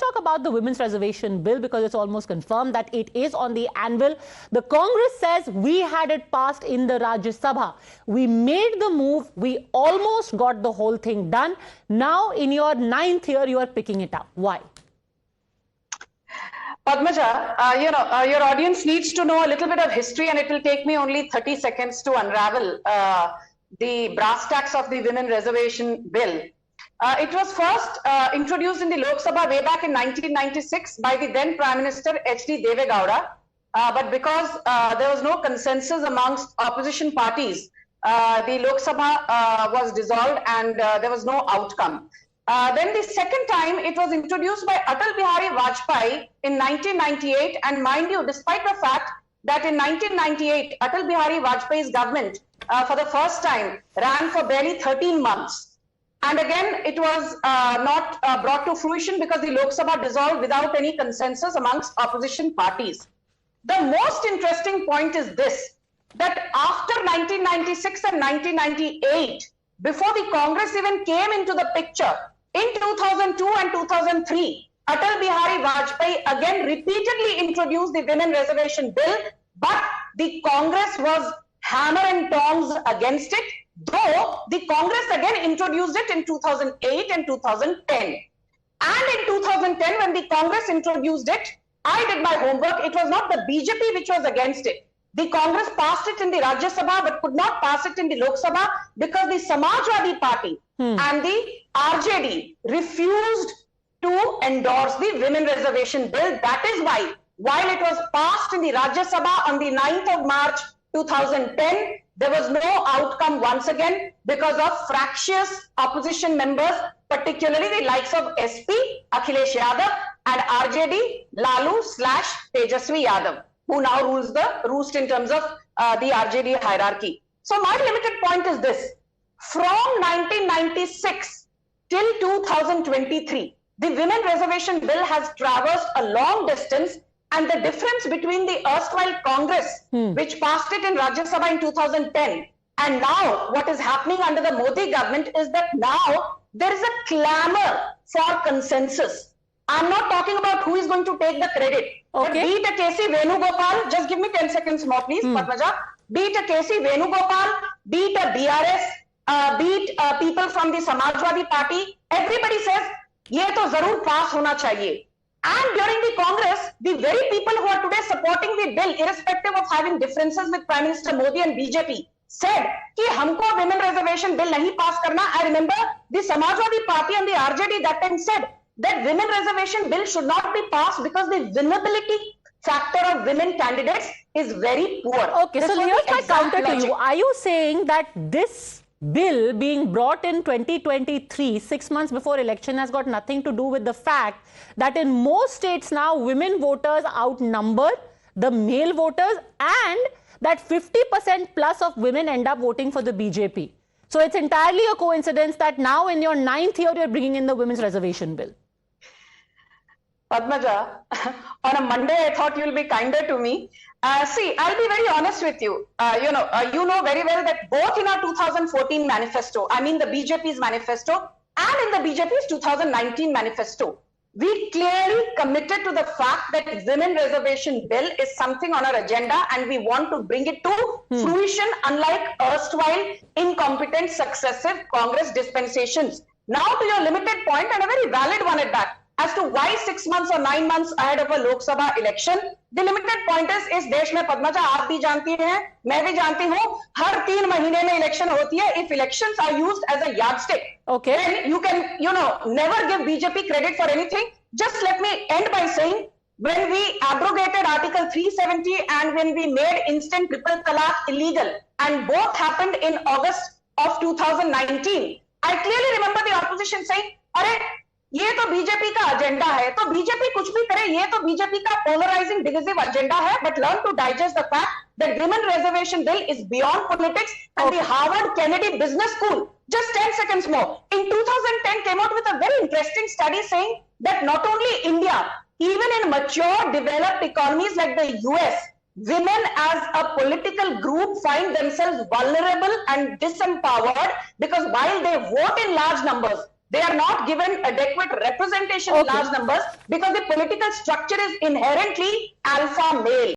talk about the women's reservation bill because it's almost confirmed that it is on the anvil. The Congress says we had it passed in the Rajya Sabha. We made the move. We almost got the whole thing done. Now, in your 9th year, you are picking it up. Why? Padmaja, your audience needs to know a little bit of history, and it will take me only 30 seconds to unravel the brass tacks of the women reservation bill. It was first introduced in the Lok Sabha way back in 1996 by the then Prime Minister H.D. Deve Gowda, but because there was no consensus amongst opposition parties, the Lok Sabha was dissolved and there was no outcome. Then the second time it was introduced by Atal Bihari Vajpayee in 1998, and mind you, despite the fact that in 1998 Atal Bihari Vajpayee's government for the first time ran for barely 13 months. And again, it was not brought to fruition because the Lok Sabha dissolved without any consensus amongst opposition parties. The most interesting point is this, that after 1996 and 1998, before the Congress even came into the picture, in 2002 and 2003, Atal Bihari Vajpayee again repeatedly introduced the women reservation bill, but the Congress was hammer and tongs against it, though the Congress again introduced it in 2008 and 2010. And in 2010, when the Congress introduced it, I did my homework. It was not the BJP which was against it. The Congress passed it in the Rajya Sabha but could not pass it in the Lok Sabha because the Samajwadi Party and the RJD refused to endorse the women reservation bill. That is why, while it was passed in the Rajya Sabha on the 9th of March 2010, there was no outcome once again because of fractious opposition members, particularly the likes of SP, Akhilesh Yadav, and RJD, Lalu/Tejaswi Yadav, who now rules the roost in terms of the RJD hierarchy. So my limited point is this. From 1996 till 2023, the women reservation bill has traversed a long distance, and the difference between the erstwhile Congress, which passed it in Rajya Sabha in 2010, and now what is happening under the Modi government is that now there is a clamor for consensus. I'm not talking about who is going to take the credit. But be it a K.C. Venugopal, just give me 10 seconds more, please, Padmaja. Be it a K.C. Venugopal, be it a BRS, be it people from the Samajwadi Party, everybody says, ye to zarur pass hona chahiye. And during the Congress, the very people who are today supporting the bill, irrespective of having differences with Prime Minister Modi and BJP, said कि हमको women reservation bill नहीं pass करना. I remember the Samajwadi Party and the RJD that time said that women reservation bill should not be passed because the winnability factor of women candidates is very poor. Okay, so here's my counter to you. Are you saying that this bill being brought in 2023, 6 months before election, has got nothing to do with the fact that in most states now women voters outnumber the male voters, and that 50% plus of women end up voting for the BJP? So it's entirely a coincidence that now in your 9th year you're bringing in the women's reservation bill. Padmaja, on a Monday I thought you'll be kinder to me. See, I'll be very honest with you. You know very well that both in our 2014 manifesto, I mean the BJP's manifesto, and in the BJP's 2019 manifesto, we clearly committed to the fact that women reservation bill is something on our agenda and we want to bring it to fruition, unlike erstwhile incompetent successive Congress dispensations. Now to your limited point, and a very valid one at that, as to why 6 months or 9 months ahead of a Lok Sabha election, the limited point is, इस देश में पद्मजा आप भी जानती हैं, मैं भी जानती हूँ, हर 3 महीने में election होती है. If elections are used as a yardstick, then you can, never give BJP credit for anything. Just let me end by saying, when we abrogated Article 370 and when we made instant triple talaq illegal, and both happened in August of 2019, I clearly remember the opposition saying, अरे ये तो BJP का agenda है, तो BJP कुछ भी करे, ये तो बीजेपी का पोलराइजिंग डिविजिव एजेंडा है. But learn to digest the fact that women reservation bill is beyond politics, and the Harvard Kennedy business school, just 10 seconds more, in 2010 came out with a very interesting study saying that not only India, even in mature developed economies like the US, women as a political group find themselves vulnerable and disempowered because while they vote in large numbers, They are not given adequate representation in large numbers because the political structure is inherently alpha male.